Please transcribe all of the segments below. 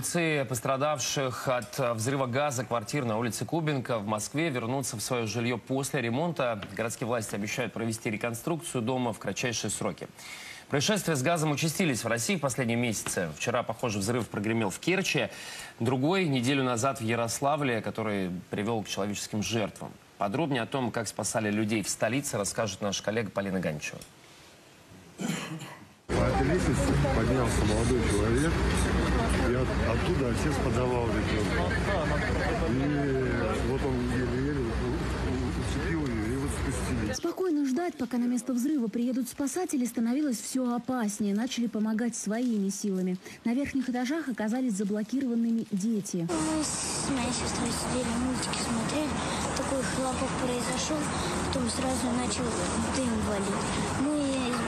Пострадавших от взрыва газа квартир на улице Кубинка в Москве вернутся в свое жилье после ремонта. Городские власти обещают провести реконструкцию дома в кратчайшие сроки. Происшествия с газом участились в России в последние месяцы. Вчера, похоже, взрыв прогремел в Керчи. Другой неделю назад в Ярославле, который привел к человеческим жертвам. Подробнее о том, как спасали людей в столице, расскажет наш коллега Полина Ганчева. По этой лестнице поднялся молодой человек, и оттуда отец подавал ребенка. И вот он еле-еле уцепил ее, и вот спустили. Спокойно ждать, пока на место взрыва приедут спасатели, становилось все опаснее. Начали помогать своими силами. На верхних этажах оказались заблокированными дети. Мы с моей сестрой сидели, мультики смотрели. Такой хлопок произошел, потом сразу начал дым валить. Мы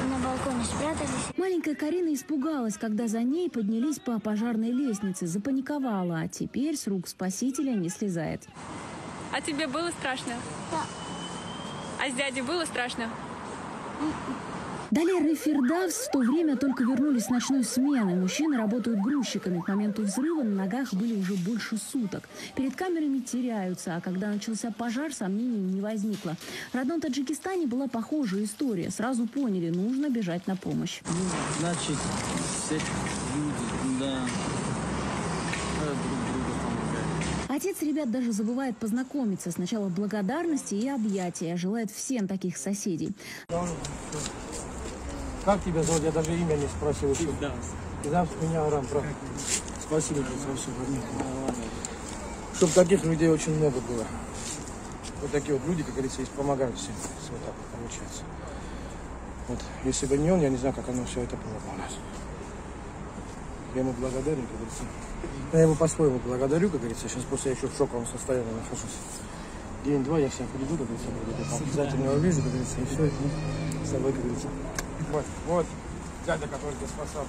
на балконе спрятались. Маленькая Карина испугалась, когда за ней поднялись по пожарной лестнице. Запаниковала, а теперь с рук спасителя не слезает. А тебе было страшно? Да. А с дядей было страшно? Далее и Фирдавс в то время только вернулись с ночной смены. Мужчины работают грузчиками. К моменту взрыва на ногах были уже больше суток. Перед камерами теряются, а когда начался пожар, сомнений не возникло. В родном Таджикистане была похожая история. Сразу поняли, нужно бежать на помощь. Значит, все люди, да, друг другу помогают. Отец ребят даже забывает познакомиться. Сначала благодарности и объятия. Желает всем таких соседей. Как тебя зовут? Я даже имя не спросил еще. Да, меня Арам, правда. Спасибо тебе за все. Чтобы таких людей очень много было. Вот такие вот люди, как говорится, есть, помогают всем. Вот так вот получается. Вот. Если бы не он, я не знаю, как оно все это было бы у нас. Я ему благодарен, как говорится. Я его по-своему благодарю, как говорится. Сейчас просто я еще в шоковом состоянии нахожусь. День-два я всем приду, как говорится, обязательно увижу, как говорится, и все, с собой, как говорится. Вот, дядя, который тебя спасал.